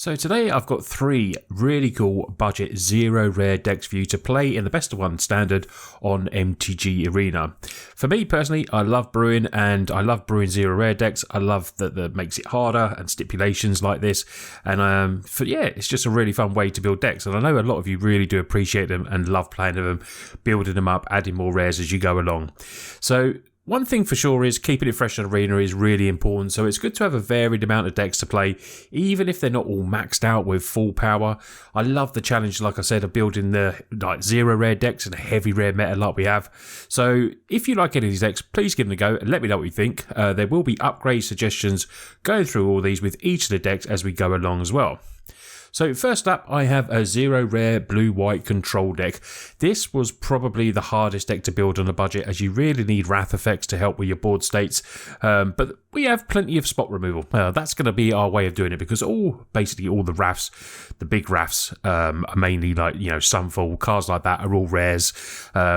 So today I've got 3 really cool budget 0 rare decks for you to play in the best of 1 standard on MTG Arena. For me personally, I love brewing and I love brewing 0 rare decks. I love that makes it harder and stipulations like this. And it's just a really fun way to build decks. And I know a lot of you really do appreciate them and love playing with them, building them up, adding more rares as you go along. So one thing for sure is keeping it fresh in Arena is really important, so it's good to have a varied amount of decks to play, even if they're not all maxed out with full power. I love the challenge, like I said, of building the 0 rare decks and a heavy rare meta like we have. So if you like any of these decks, please give them a go and let me know what you think. There will be upgrade suggestions going through all these with each of the decks as we go along as well. So first up, I have a 0 rare blue-white control deck. This was probably the hardest deck to build on a budget, as you really need wrath effects to help with your board states. But we have plenty of spot removal. That's going to be our way of doing it, because basically all the wraths, the big wraths, are mainly like, Sunfall, cards like that are all rares,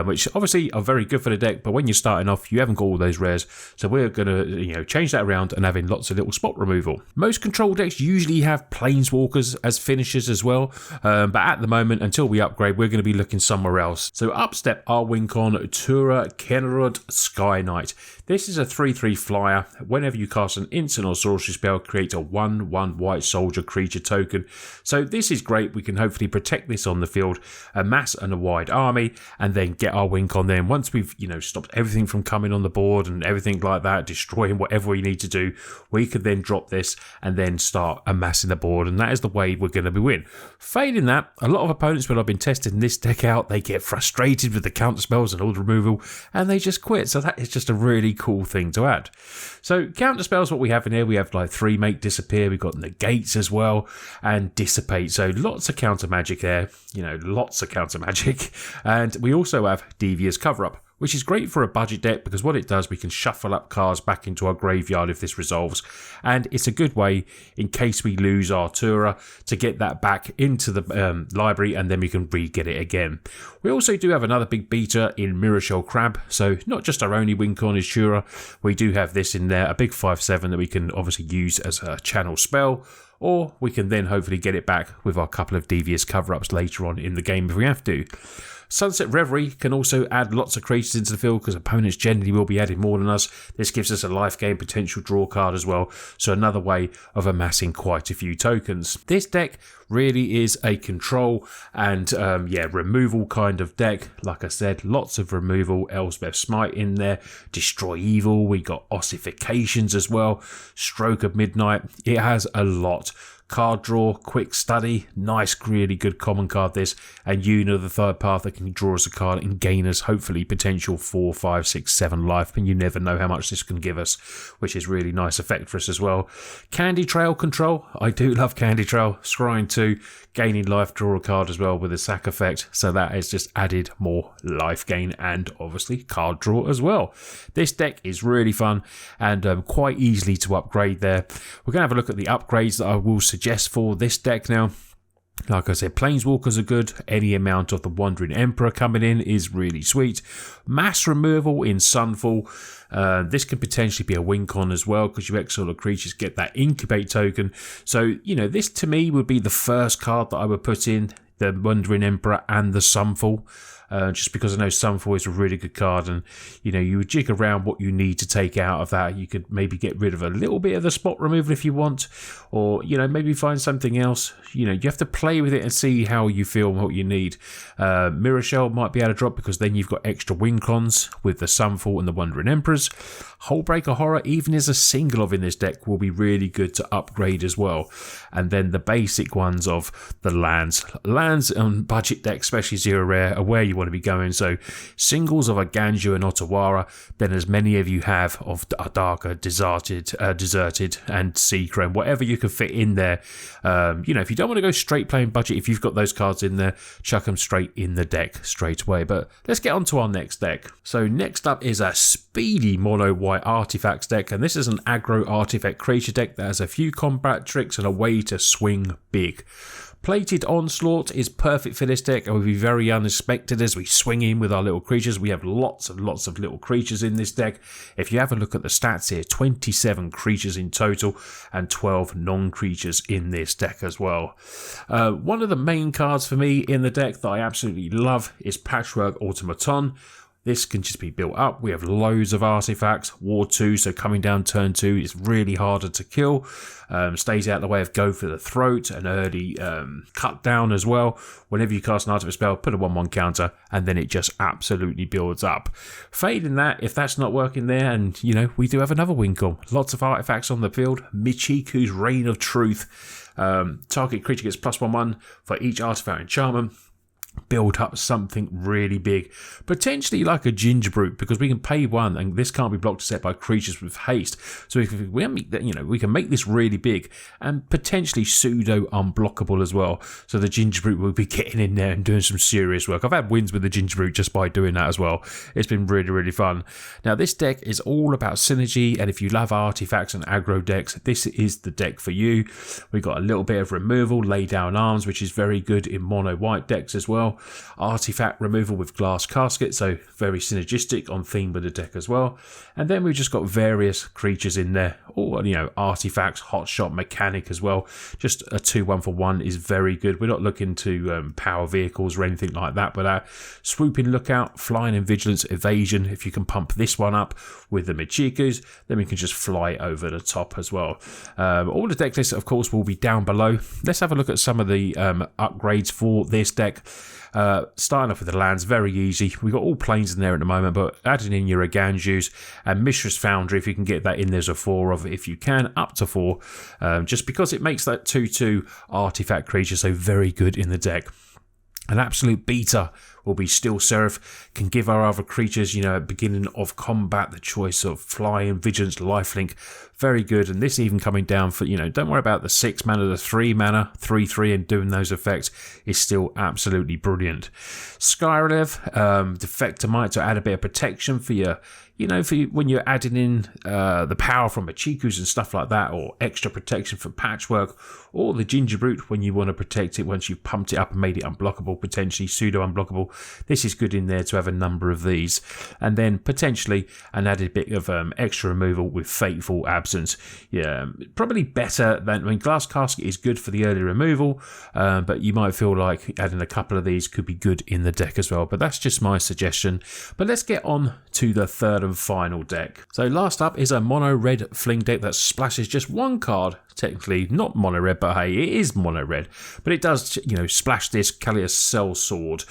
which obviously are very good for the deck, but when you're starting off, you haven't got all those rares. So we're going to, change that around and having lots of little spot removal. Most control decks usually have planeswalkers as finishers as well, but at the moment, until we upgrade, we're going to be looking somewhere else. So up step our Wincon Tura Kenrod Sky Knight. This is a 3/3 flyer. Whenever you cast an instant or sorcery spell, create a 1/1 white soldier creature token. So this is great. We can hopefully protect this on the field, amass a wide army, and then get our Wincon there. And once we've stopped everything from coming on the board and everything like that, destroying whatever we need to do, we could then drop this and then start amassing the board. And that is the way we're going to be win. Failing that, a lot of opponents, when I've been testing this deck out, they get frustrated with the counter spells and all the removal, and they just quit. So that is just a really cool thing to add. So counter spells, what we have in here, we have like 3 make disappear, we've got negates as well, and dissipate. So lots of counter magic there, lots of counter magic. And we also have devious cover up, which is great for a budget deck, because what it does, we can shuffle up cards back into our graveyard if this resolves, and it's a good way in case we lose our Tura to get that back into the library, and then we can re-get it again. We also do have another big beater in Mirashell Crab, so not just our only Wincon is Tura, we do have this in there, a big 5/7 that we can obviously use as a channel spell, or we can then hopefully get it back with our couple of devious cover-ups later on in the game if we have to. Sunset Reverie can also add lots of creatures into the field, because opponents generally will be adding more than us. This gives us a life gain potential draw card as well, so another way of amassing quite a few tokens. This deck really is a control and removal kind of deck. Like I said, lots of removal, Elspeth Smite in there, Destroy Evil, we got Ossifications as well, Stroke of Midnight. It has a lot. Card draw, quick study, nice, really good common card this, and the third path that can draw us a card and gain us hopefully potential 4, 5, 6, 7 life, and you never know how much this can give us, which is really nice effect for us as well. Candy Trail control, I do love Candy Trail, scrying 2, gaining life, draw a card as well with a sack effect, so that has just added more life gain and obviously card draw as well. This deck is really fun and quite easily to upgrade there. We're going to have a look at the upgrades that I will suggest for this deck now. Like I said, Planeswalkers are good. Any amount of the Wandering Emperor coming in is really sweet. Mass removal in Sunfall. This could potentially be a Wincon as well, because you exile creatures get that incubate token. So, this to me would be the first card that I would put in, the Wandering Emperor and the Sunfall. Just because I know Sunfall is a really good card, and you would jig around what you need to take out of that. You could maybe get rid of a little bit of the spot removal if you want, or maybe find something else. You have to play with it and see how you feel and what you need. Mirashell might be able to drop, because then you've got extra Wincons with the Sunfall and the Wandering Emperors. Hullbreaker Horror, even as a single of in this deck, will be really good to upgrade as well. And then the basic ones of the lands. Lands on budget decks, especially 0 rare, are where you want to be going. So singles of Eiganjo and Otawara, then as many of you have of Darker, Deserted and Seeker, and whatever you can fit in there. If you don't want to go straight playing budget, if you've got those cards in there, chuck them straight in the deck straight away. But let's get on to our next deck. So next up is a speedy mono white artifacts deck, and this is an aggro artifact creature deck that has a few combat tricks and a way to swing big. Plated Onslaught is perfect for this deck and will be very unexpected as we swing in with our little creatures. We have lots of little creatures in this deck. If you have a look at the stats here, 27 creatures in total and 12 non-creatures in this deck as well. One of the main cards for me in the deck that I absolutely love is Patchwork Automaton. This can just be built up. We have loads of artifacts. War 2, so coming down turn 2 is really harder to kill. Stays out of the way of Go for the Throat, an early cut down as well. Whenever you cast an artifact spell, put a 1/1 counter, and then it just absolutely builds up. Failing that, if that's not working there, and we do have another Winkle. Lots of artifacts on the field. Michiku's Reign of Truth. Target creature gets +1/1 for each artifact enchantment. Build up something really big, potentially like a Gingerbrute, because we can pay 1 and this can't be blocked except by creatures with haste. So if we can make this really big and potentially pseudo unblockable as well. So the Gingerbrute will be getting in there and doing some serious work. I've had wins with the Gingerbrute just by doing that as well. It's been really fun. Now this deck is all about synergy, and if you love artifacts and aggro decks, this is the deck for you. We've got a little bit of removal, Lay Down Arms, which is very good in mono white decks as well. Artifact removal with Glass Casket, so very synergistic on theme with the deck as well. And then we've just got various creatures in there, or artifacts, Hot Shot, Mechanic as well. Just a 2/1 for 1 is very good. We're not looking to power vehicles or anything like that, but Swooping Lookout, Flying in Vigilance, Evasion. If you can pump this one up with the Michikus, then we can just fly over the top as well. All the deck lists, of course, will be down below. Let's have a look at some of the upgrades for this deck. Starting off with the lands, very easy. We've got all planes in there at the moment, but adding in your Eiganjos and Mishra's Foundry, if you can get that in, there's a 4 of it if you can, up to 4, just because it makes that 2/2 artifact creature so very good in the deck. An absolute beater will be Still Seraph, can give our other creatures, at beginning of combat, the choice of Flying, Vigilance, Lifelink. Very good, and this even coming down for, don't worry about the 6 mana, the 3 mana, 3/3, and doing those effects is still absolutely brilliant. Skrelv, Defector Mite to add a bit of protection for your, when you're adding in the power from Michikus and stuff like that, or extra protection for Patchwork, or the Gingerbrute when you want to protect it once you've pumped it up and made it unblockable, potentially pseudo unblockable. This is good in there to have a number of these. And then potentially an added bit of extra removal with Fateful Absence. Yeah, probably better than, Glass Casket is good for the early removal, but you might feel like adding a couple of these could be good in the deck as well. But that's just my suggestion. But let's get on to the third and final deck. So last up is a mono red fling deck that splashes just 1 card. Technically not mono red, but hey, it is mono red. But it does, splash this Kalias Sellsword.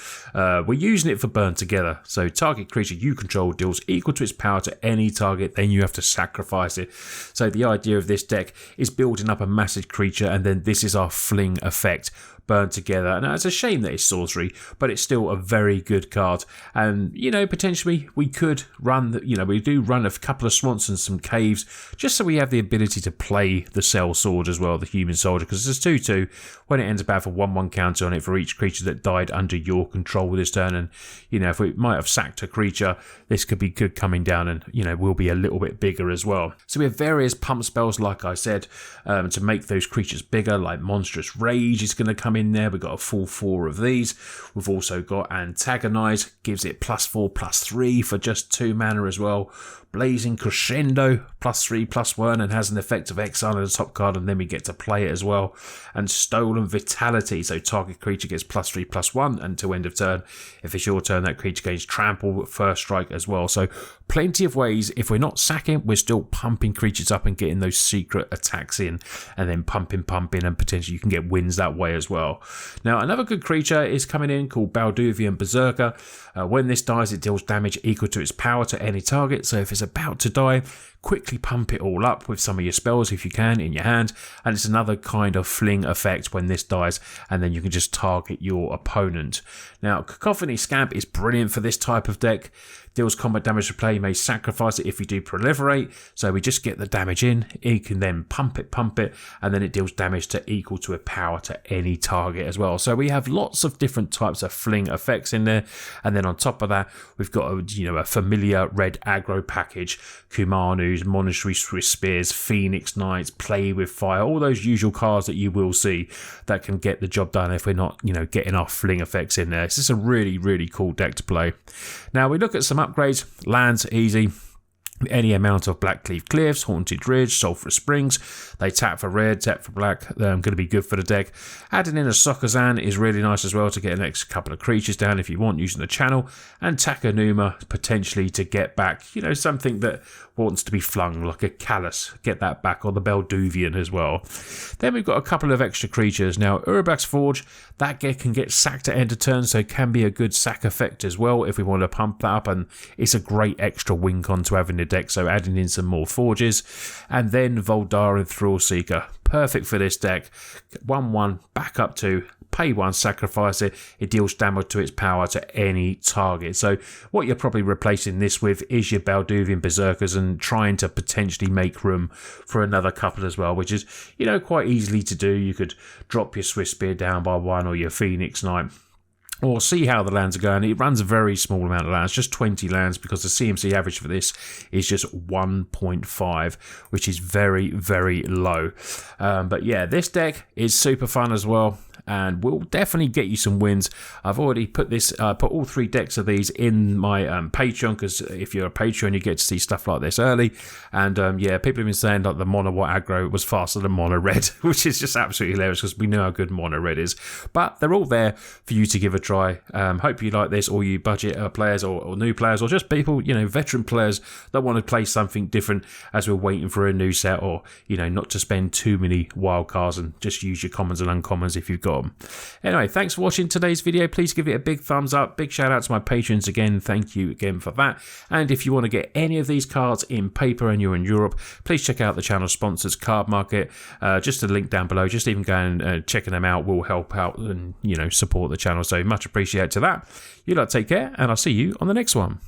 We're using it for Burn Together. So target creature you control deals equal to its power to any target, then you have to sacrifice it. So the idea of this deck is building up a massive creature, and then this is our fling effect. Burn Together, and it's a shame that it's sorcery, but it's still a very good card. And potentially we could run we do run a couple of swamps and some caves, just so we have the ability to play the Sellsword as well, the human soldier, because it's 2/2 when it ends up having a 1/1 counter on it for each creature that died under your control this turn. And if we might have sacked a creature, this could be good coming down, and will be a little bit bigger as well. So we have various pump spells, like I said, to make those creatures bigger, like Monstrous Rage is going to come in there. We've got a full 4 of these. We've also got Antagonize, gives it +4/+3 for just 2 mana as well. Blazing Crescendo, +3/+1, and has an effect of exile on the top card, and then we get to play it as well. And Stolen Vitality, so target creature gets +3/+1 until end of turn. If it's your turn, that creature gains trample, first strike as well. So plenty of ways. If we're not sacking, we're still pumping creatures up and getting those secret attacks in, and then pumping, and potentially you can get wins that way as well. Now, another good creature is coming in called Balduvian Berserker. When this dies, it deals damage equal to its power to any target. So if it's about to die, quickly pump it all up with some of your spells if you can in your hand, and it's another kind of fling effect when this dies, and then you can just target your opponent. Now, Cacophony Scamp is brilliant for this type of deck. Deals combat damage to play, you may sacrifice it if you do proliferate, so we just get the damage in, you can then pump it, and then it deals damage to equal to a power to any target as well. So we have lots of different types of fling effects in there, and then on top of that, we've got a familiar red aggro package, Kumanu, Brews, Monastery Swiss Spears, Phoenix Knights, Play with Fire, all those usual cards that you will see that can get the job done if we're not, getting our fling effects in there. It's just a really, really cool deck to play. Now we look at some upgrades. Lands, easy. Any amount of Blackcleave Cliffs, Haunted Ridge, Sulphurous Springs. They tap for red, tap for black. They're going to be good for the deck. Adding in a Sokazan is really nice as well to get an extra couple of creatures down if you want using the channel. And Takanuma potentially to get back, something that wants to be flung, like a Callus. Get that back, or the Belduvian as well. Then we've got a couple of extra creatures. Now, Urubak's Forge, that can get sacked at end of turn, so it can be a good sack effect as well if we want to pump that up, and it's a great extra win con to have in the deck, so adding in some more forges. And then Voldaren Thrallseeker, perfect for this deck. 1/1, back up 2, pay 1, sacrifice it. It deals damage to its power to any target. So what you're probably replacing this with is your Balduvian Berserkers and trying to potentially make room for another couple as well, which is, quite easily to do. You could drop your Swiss Spear down by 1 or your Phoenix Knight, or see how the lands are going. It runs a very small amount of lands, just 20 lands, because the CMC average for this is just 1.5, which is very, very low. But yeah, this deck is super fun as well, and will definitely get you some wins. I've already put all 3 decks of these in my Patreon, because if you're a Patreon, you get to see stuff like this early. And yeah, people have been saying that the mono white aggro was faster than mono red, which is just absolutely hilarious because we know how good mono red is. But they're all there for you to give a try. Hope you like this, all you budget players or new players, or just people, veteran players that want to play something different as we're waiting for a new set, or, not to spend too many wild cards and just use your commons and uncommons if you've got them. Anyway, thanks for watching today's video. Please give it a big thumbs up. Big shout out to my patrons again. Thank you again for that. And if you want to get any of these cards in paper and you're in Europe, please check out the channel sponsors, Cardmarket. Just a link down below. Just even going and checking them out will help out and, support the channel. So much appreciated to that. You lot take care, and I'll see you on the next one.